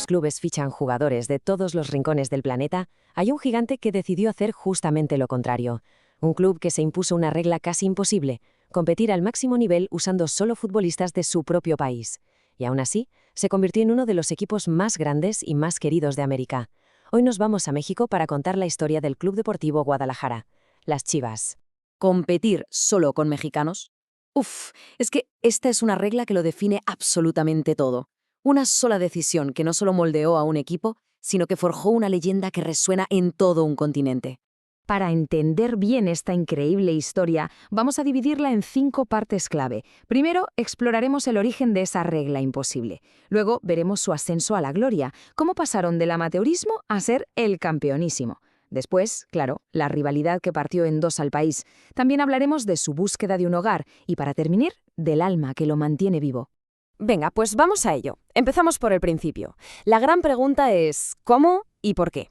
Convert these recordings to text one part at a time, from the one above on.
clubes fichan jugadores de todos los rincones del planeta, hay un gigante que decidió hacer justamente lo contrario. Un club que se impuso una regla casi imposible: competir al máximo nivel usando solo futbolistas de su propio país. Y aún así, se convirtió en uno de los equipos más grandes y más queridos de América. Hoy nos vamos a México para contar la historia del Club Deportivo Guadalajara, las Chivas. ¿Competir solo con mexicanos? Uf, es que esta es una regla que lo define absolutamente todo. Una sola decisión que no solo moldeó a un equipo, sino que forjó una leyenda que resuena en todo un continente. Para entender bien esta increíble historia, vamos a dividirla en 5 partes clave. Primero, exploraremos el origen de esa regla imposible. Luego, veremos su ascenso a la gloria, cómo pasaron del amateurismo a ser el campeonísimo. Después, claro, la rivalidad que partió en dos al país. También hablaremos de su búsqueda de un hogar y, para terminar, del alma que lo mantiene vivo. Venga, pues vamos a ello. Empezamos por el principio. La gran pregunta es ¿cómo y por qué?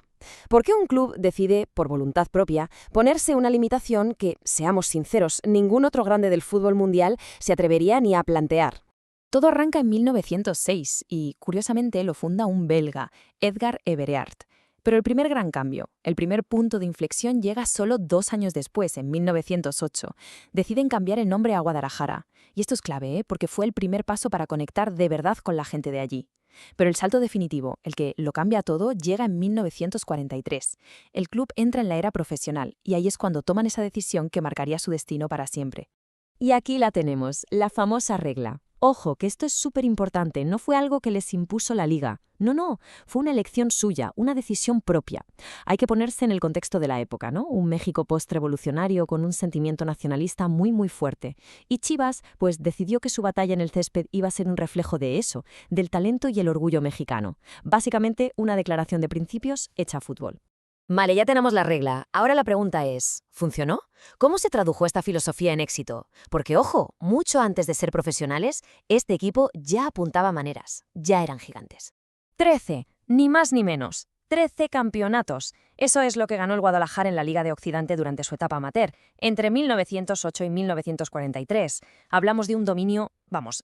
¿Por qué un club decide, por voluntad propia, ponerse una limitación que, seamos sinceros, ningún otro grande del fútbol mundial se atrevería ni a plantear? Todo arranca en 1906 y, curiosamente, lo funda un belga, Edgar Evereart. Pero el primer gran cambio, el primer punto de inflexión llega solo 2 años después, en 1908. Deciden cambiar el nombre a Guadalajara. Y esto es clave, porque fue el primer paso para conectar de verdad con la gente de allí. Pero el salto definitivo, el que lo cambia todo, llega en 1943. El club entra en la era profesional y ahí es cuando toman esa decisión que marcaría su destino para siempre. Y aquí la tenemos, la famosa regla. Ojo, que esto es súper importante, no fue algo que les impuso la Liga. No, fue una elección suya, una decisión propia. Hay que ponerse en el contexto de la época, ¿no? Un México postrevolucionario con un sentimiento nacionalista muy fuerte. Y Chivas, pues decidió que su batalla en el césped iba a ser un reflejo de eso, del talento y el orgullo mexicano. Básicamente, una declaración de principios hecha fútbol. Vale, ya tenemos la regla. Ahora la pregunta es, ¿funcionó? ¿Cómo se tradujo esta filosofía en éxito? Porque, ojo, mucho antes de ser profesionales, este equipo ya apuntaba maneras, ya eran gigantes. 13, ni más ni menos. 13 campeonatos. Eso es lo que ganó el Guadalajara en la Liga de Occidente durante su etapa amateur, entre 1908 y 1943. Hablamos de un dominio,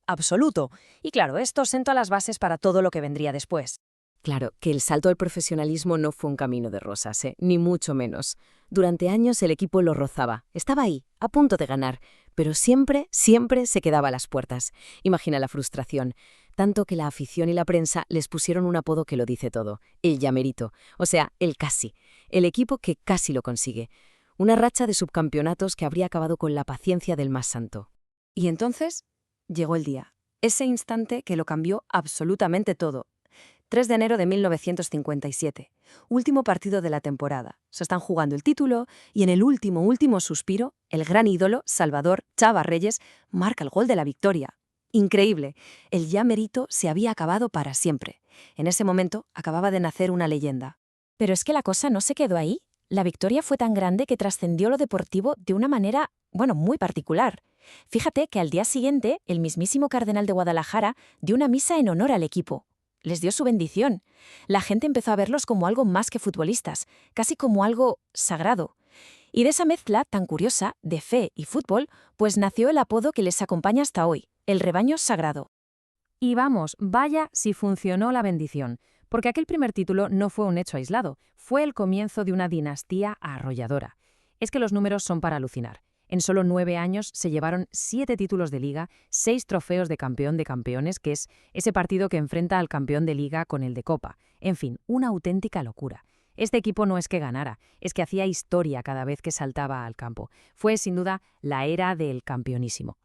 absoluto. Y claro, esto sentó las bases para todo lo que vendría después. Claro, que el salto al profesionalismo no fue un camino de rosas, ni mucho menos. Durante años el equipo lo rozaba, estaba ahí, a punto de ganar, pero siempre se quedaba a las puertas. Imagina la frustración. Tanto que la afición y la prensa les pusieron un apodo que lo dice todo, el llamerito, o sea, el casi, el equipo que casi lo consigue. Una racha de subcampeonatos que habría acabado con la paciencia del más santo. Y entonces llegó el día, ese instante que lo cambió absolutamente todo. 3 de enero de 1957, último partido de la temporada. Se están jugando el título y en el último suspiro, el gran ídolo, Salvador Chava Reyes, marca el gol de la victoria. Increíble, el ya merito se había acabado para siempre. En ese momento acababa de nacer una leyenda. Pero es que la cosa no se quedó ahí. La victoria fue tan grande que trascendió lo deportivo de una manera, muy particular. Fíjate que al día siguiente, el mismísimo cardenal de Guadalajara dio una misa en honor al equipo. Les dio su bendición. La gente empezó a verlos como algo más que futbolistas, casi como algo sagrado. Y de esa mezcla tan curiosa de fe y fútbol, pues nació el apodo que les acompaña hasta hoy, el rebaño sagrado. Y vamos, vaya si funcionó la bendición, porque aquel primer título no fue un hecho aislado, fue el comienzo de una dinastía arrolladora. Es que los números son para alucinar. En solo 9 años se llevaron 7 títulos de Liga, 6 trofeos de campeón de campeones, que es ese partido que enfrenta al campeón de Liga con el de Copa. En fin, una auténtica locura. Este equipo no es que ganara, es que hacía historia cada vez que saltaba al campo. Fue, sin duda, la era del campeonísimo.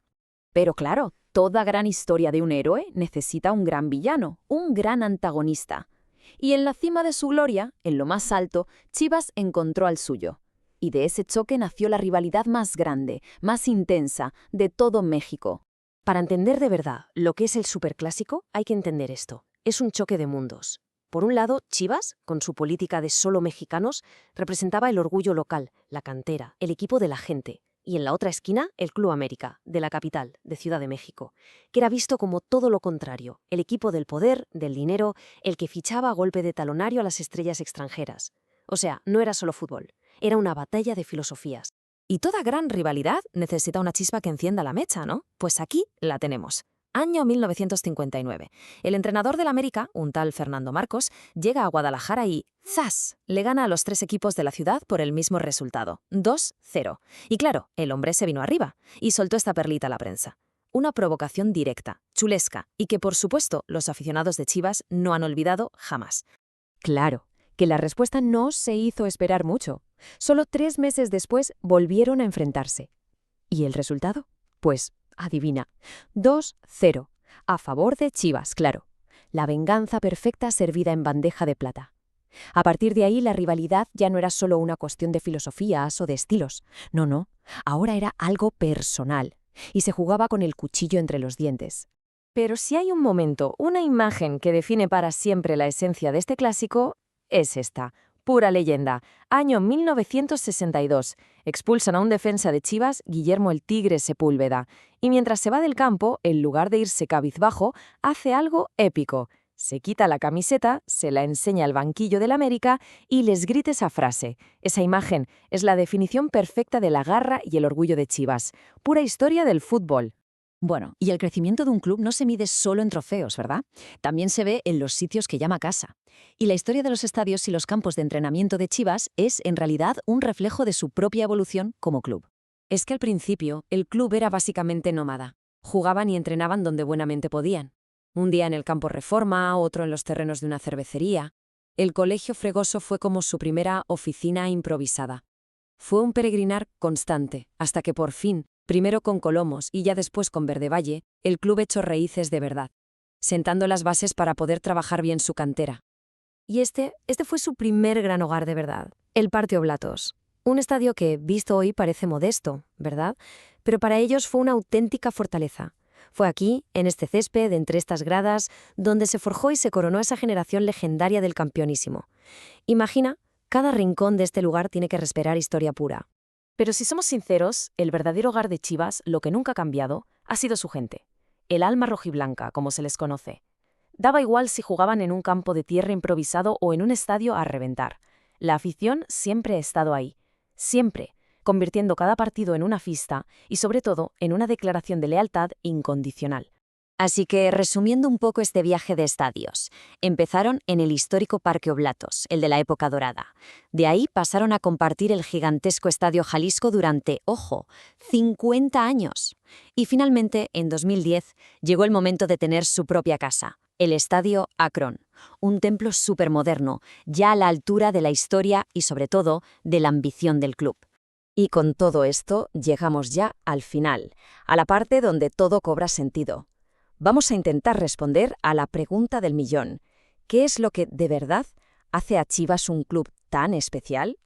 Pero claro, toda gran historia de un héroe necesita un gran villano, un gran antagonista. Y en la cima de su gloria, en lo más alto, Chivas encontró al suyo. Y de ese choque nació la rivalidad más grande, más intensa, de todo México. Para entender de verdad lo que es el superclásico, hay que entender esto. Es un choque de mundos. Por un lado, Chivas, con su política de solo mexicanos, representaba el orgullo local, la cantera, el equipo de la gente. Y en la otra esquina, el Club América, de la capital, de Ciudad de México, que era visto como todo lo contrario, el equipo del poder, del dinero, el que fichaba a golpe de talonario a las estrellas extranjeras. O sea, no era solo fútbol. Era una batalla de filosofías. Y toda gran rivalidad necesita una chispa que encienda la mecha, ¿no? Pues aquí la tenemos. Año 1959. El entrenador del América, un tal Fernando Marcos, llega a Guadalajara y ¡zas! Le gana a los 3 equipos de la ciudad por el mismo resultado, 2-0. Y claro, el hombre se vino arriba y soltó esta perlita a la prensa. Una provocación directa, chulesca, y que por supuesto los aficionados de Chivas no han olvidado jamás. Claro, que la respuesta no se hizo esperar mucho. Solo 3 meses después volvieron a enfrentarse. ¿Y el resultado? Pues, adivina, 2-0. A favor de Chivas, claro. La venganza perfecta servida en bandeja de plata. A partir de ahí, la rivalidad ya no era solo una cuestión de filosofías o de estilos. No. Ahora era algo personal. Y se jugaba con el cuchillo entre los dientes. Pero si hay un momento, una imagen que define para siempre la esencia de este clásico, es esta. Pura leyenda. Año 1962. Expulsan a un defensa de Chivas, Guillermo el Tigre Sepúlveda. Y mientras se va del campo, en lugar de irse cabizbajo, hace algo épico. Se quita la camiseta, se la enseña al banquillo del América y les grita esa frase. Esa imagen es la definición perfecta de la garra y el orgullo de Chivas. Pura historia del fútbol. Bueno, y el crecimiento de un club no se mide solo en trofeos, ¿verdad? También se ve en los sitios que llama casa. Y la historia de los estadios y los campos de entrenamiento de Chivas es, en realidad, un reflejo de su propia evolución como club. Es que al principio el club era básicamente nómada. Jugaban y entrenaban donde buenamente podían. Un día en el campo Reforma, otro en los terrenos de una cervecería. El Colegio Fregoso fue como su primera oficina improvisada. Fue un peregrinar constante, hasta que por fin, primero con Colomos y ya después con Verdevalle, el club echó raíces de verdad, sentando las bases para poder trabajar bien su cantera. Y este fue su primer gran hogar de verdad, el Parque Oblatos. Un estadio que, visto hoy, parece modesto, ¿verdad? Pero para ellos fue una auténtica fortaleza. Fue aquí, en este césped, entre estas gradas, donde se forjó y se coronó esa generación legendaria del campeonísimo. Imagina, cada rincón de este lugar tiene que respirar historia pura. Pero si somos sinceros, el verdadero hogar de Chivas, lo que nunca ha cambiado, ha sido su gente. El alma rojiblanca, como se les conoce. Daba igual si jugaban en un campo de tierra improvisado o en un estadio a reventar. La afición siempre ha estado ahí. Siempre, convirtiendo cada partido en una fiesta y, sobre todo, en una declaración de lealtad incondicional. Así que, resumiendo un poco este viaje de estadios, empezaron en el histórico Parque Oblatos, el de la época dorada. De ahí pasaron a compartir el gigantesco Estadio Jalisco durante, ojo, 50 años. Y finalmente, en 2010, llegó el momento de tener su propia casa, el Estadio Akron, un templo supermoderno, ya a la altura de la historia y, sobre todo, de la ambición del club. Y con todo esto, llegamos ya al final, a la parte donde todo cobra sentido. Vamos a intentar responder a la pregunta del millón. ¿Qué es lo que, de verdad, hace a Chivas un club tan especial?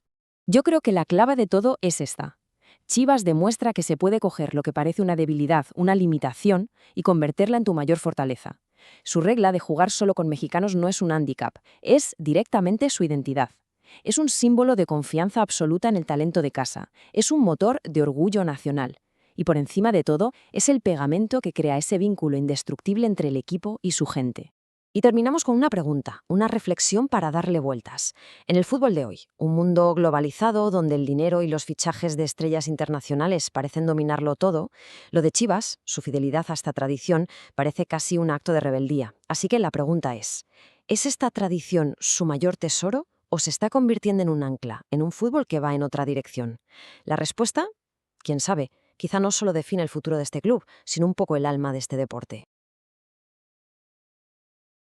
Yo creo que la clave de todo es esta. Chivas demuestra que se puede coger lo que parece una debilidad, una limitación, y convertirla en tu mayor fortaleza. Su regla de jugar solo con mexicanos no es un hándicap, es directamente su identidad. Es un símbolo de confianza absoluta en el talento de casa, es un motor de orgullo nacional. Y por encima de todo, es el pegamento que crea ese vínculo indestructible entre el equipo y su gente. Y terminamos con una pregunta, una reflexión para darle vueltas. En el fútbol de hoy, un mundo globalizado donde el dinero y los fichajes de estrellas internacionales parecen dominarlo todo, lo de Chivas, su fidelidad a esta tradición, parece casi un acto de rebeldía. Así que la pregunta ¿es esta tradición su mayor tesoro o se está convirtiendo en un ancla, en un fútbol que va en otra dirección? La respuesta, quién sabe, quizá no solo define el futuro de este club, sino un poco el alma de este deporte.